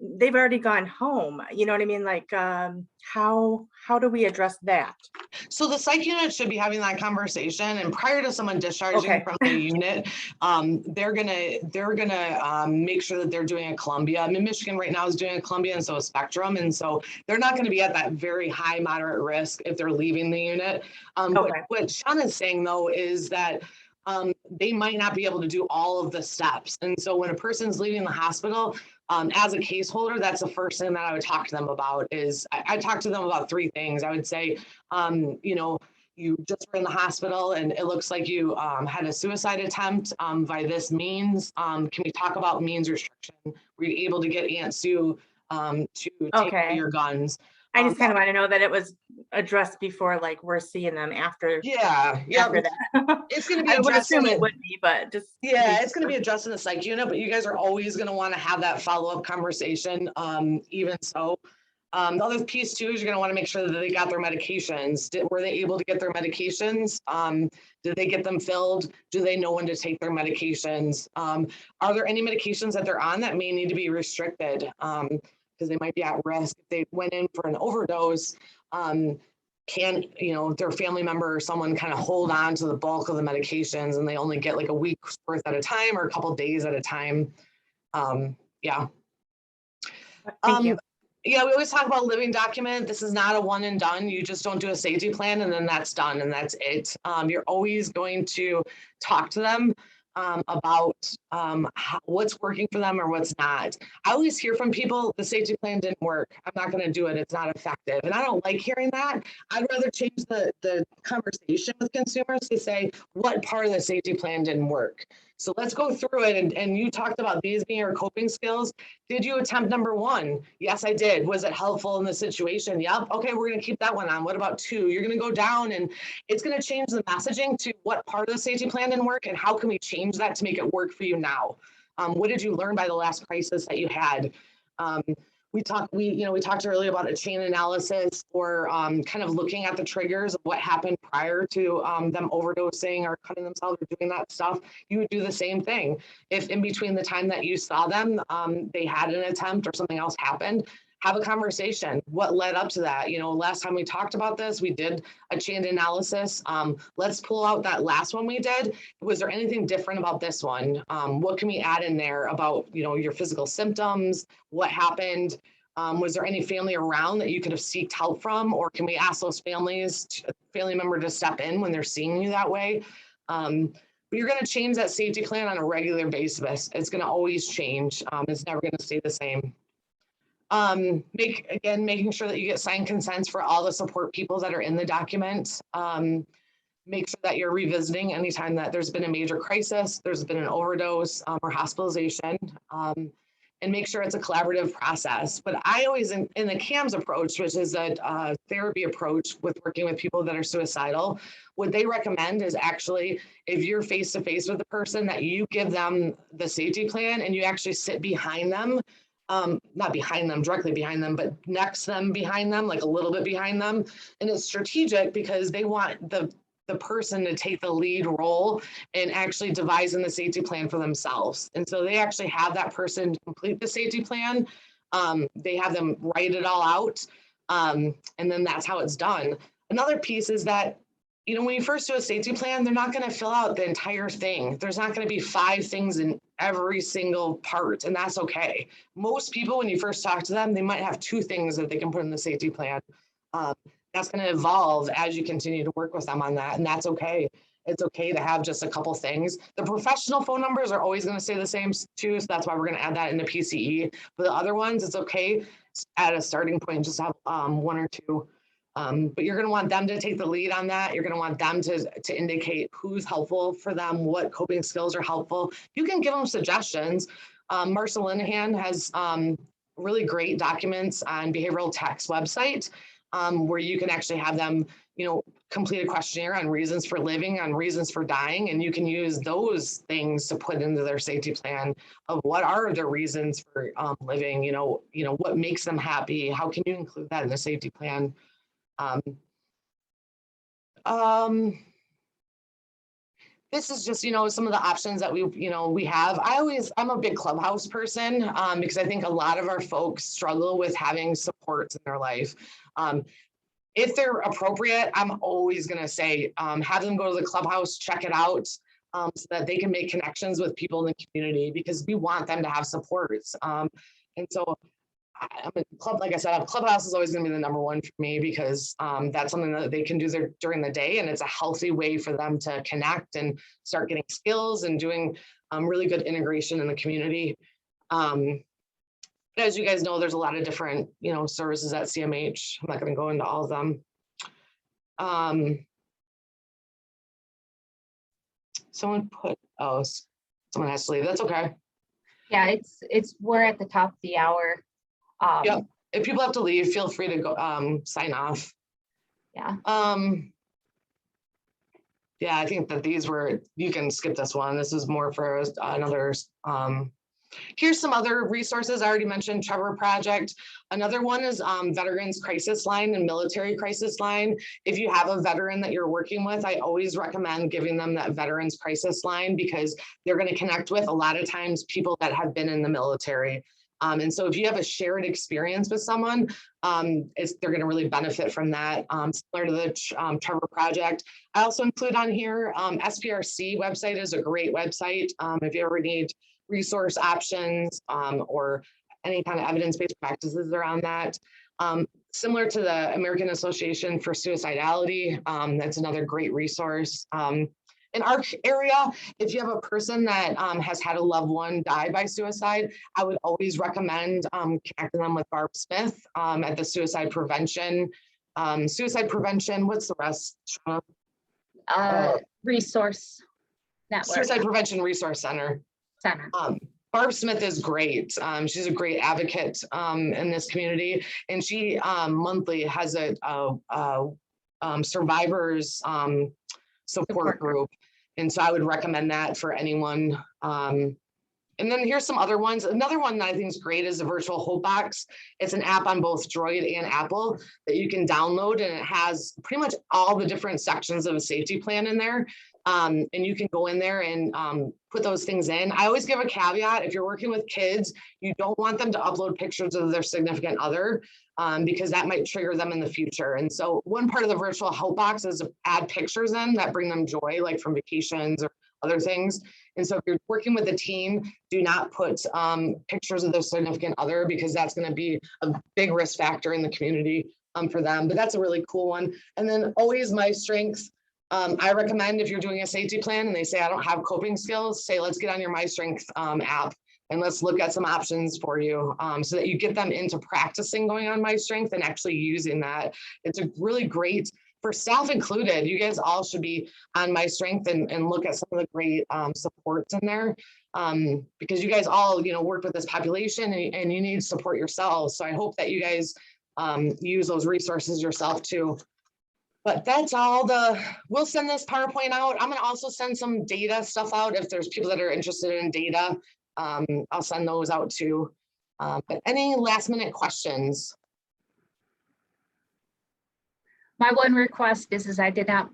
they've already gone home. You know what I mean? Like, how do we address that? So the psych unit should be having that conversation, and prior to someone discharging from the unit, they're gonna make sure that they're doing a Columbia. I mean, Michigan right now is doing a Columbia, and so is Spectrum, and so they're not going to be at that very high moderate risk if they're leaving the unit. What Sean is saying though is that they might not be able to do all of the steps, and so when a person's leaving the hospital, as a case holder, that's the first thing that I would talk to them about is I talk to them about three things. I would say, you know, you just were in the hospital and it looks like you had a suicide attempt by this means. Can we talk about means restriction? Were you able to get Aunt Sue to take your guns? I just kind of want to know that it was addressed before, like we're seeing them after. Yeah. After that. It's going to be I would addressed. assume it would be, but just. Yeah, it's going to be addressed in the psych unit, but you guys are always going to want to have that follow-up conversation. Even so, the other piece too is you're going to want to make sure that they got their medications. Were they able to get their medications? Did they get them filled? Do they know when to take their medications? Are there any medications that they're on that may need to be restricted? Because they might be at risk. If they went in for an overdose, can, you know, their family member or someone kind of hold on to the bulk of the medications and they only get like a week's worth at a time or a couple days at a time. Yeah. Thank you. Yeah, we always talk about living document. This is not a one and done. You just don't do a safety plan and then that's done and that's it. You're always going to talk to them about what's working for them or what's not. I always hear from people, the safety plan didn't work. I'm not going to do it. It's not effective. And I don't like hearing that. I'd rather change the conversation with consumers to say, what part of the safety plan didn't work? So let's go through it. And you talked about these being your coping skills. Did you attempt number 1? Yes, I did. Was it helpful in the situation? Yep. Okay, we're going to keep that one on. What about 2? You're going to go down, and it's going to change the messaging to what part of the safety plan didn't work and how can we change that to make it work for you now. What did you learn by the last crisis that you had? We talked earlier about a chain analysis or kind of looking at the triggers of what happened prior to them overdosing or cutting themselves or doing that stuff. You would do the same thing. If in between the time that you saw them, they had an attempt or something else happened, have a conversation. What led up to that? Last time we talked about this, we did a chain analysis. Let's pull out that last one we did. Was there anything different about this one? What can we add in there about, your physical symptoms? What happened? Was there any family around that you could have sought help from? Or can we ask those family member to step in when they're seeing you that way? But you're going to change that safety plan on a regular basis. It's going to always change. It's never going to stay the same. Making sure that you get signed consents for all the support people that are in the document. Make sure that you're revisiting anytime that there's been a major crisis, there's been an overdose or hospitalization, and make sure it's a collaborative process. But I always, in the CAMS approach, which is a therapy approach with working with people that are suicidal, what they recommend is actually, if you're face-to-face with the person, that you give them the safety plan and you actually sit behind them. Not behind them, directly behind them, but next to them, behind them, like a little bit behind them. And it's strategic because they want the person to take the lead role in actually devising the safety plan for themselves. And so they actually have that person complete the safety plan. They have them write it all out. And then that's how it's done. Another piece is that, when you first do a safety plan, they're not going to fill out the entire thing. There's not going to be 5 things in every single part, and that's okay. Most people, when you first talk to them, they might have 2 things that they can put in the safety plan. That's going to evolve as you continue to work with them on that, and that's okay. It's okay to have just a couple things. The professional phone numbers are always going to stay the same too, so that's why we're going to add that in the PCE. For the other ones, it's okay at a starting point, just have 1 or 2. But you're going to want them to take the lead on that. You're going to want them to indicate who's helpful for them, what coping skills are helpful. You can give them suggestions. Marcia Linehan has really great documents on Behavioral Tech's website where you can actually have them, complete a questionnaire on reasons for living, on reasons for dying, and you can use those things to put into their safety plan of what are their reasons for living. What makes them happy. How can you include that in the safety plan? This is just, some of the options that we have. I'm a big Clubhouse person because I think a lot of our folks struggle with having supports in their life. If they're appropriate, I'm always going to say, have them go to the Clubhouse, check it out so that they can make connections with people in the community because we want them to have supports. And so I'm a club, like I said, Clubhouse is always going to be the number 1 for me because that's something that they can do during the day, and it's a healthy way for them to connect and start getting skills and doing really good integration in the community. As you guys know, there's a lot of different services at CMH. I'm not going to go into all of them. Someone has to leave. That's okay. Yeah, we're at the top of the hour. Yep. If people have to leave, feel free to go sign off. Yeah. Yeah, I think that you can skip this one. This is more for another. Here's some other resources. I already mentioned Trevor Project. Another one is Veterans Crisis Line and Military Crisis Line. If you have a veteran that you're working with, I always recommend giving them that Veterans Crisis Line because they're going to connect with a lot of times people that have been in the military. And so if you have a shared experience with someone, they're going to really benefit from that, similar to the Trevor Project. I also include on here, SPRC website is a great website. If you ever need resource options or any kind of evidence-based practices around that. Similar to the American Association for Suicidality, that's another great resource. in our area, if you have a person that has had a loved one die by suicide, I would always recommend connecting them with Barb Smith at the suicide prevention. What's the rest? Resource network Suicide Prevention Resource Center. Barb Smith is great. She's a great advocate in this community, and she monthly has a survivors support group. And so I would recommend that for anyone. And then here's some other ones. Another one that I think is great is the Virtual Hope Box. It's an app on both Droid and Apple that you can download, and it has pretty much all the different sections of a safety plan in there. And you can go in there and put those things in. I always give a caveat: if you're working with kids, you don't want them to upload pictures of their significant other because that might trigger them in the future. And so one part of the Virtual Hope Box is to add pictures in that bring them joy, like from vacations or other things. And so if you're working with a team, do not put pictures of their significant other, because that's going to be a big risk factor in the community for them. But that's a really cool one. And then always my strengths. I recommend if you're doing a safety plan and they say, I don't have coping skills, say, let's get on your My Strength app and let's look at some options for you so that you get them into practicing going on My Strength and actually using that. It's a really great, for staff included, you guys all should be on My Strength and look at some of the great supports in there because you guys all, work with this population and you need support yourselves. So I hope that you guys use those resources yourself too. But that's all we'll send this PowerPoint out. I'm gonna also send some data stuff out if there's people that are interested in data. I'll send those out too. But any last minute questions? My one request is I did not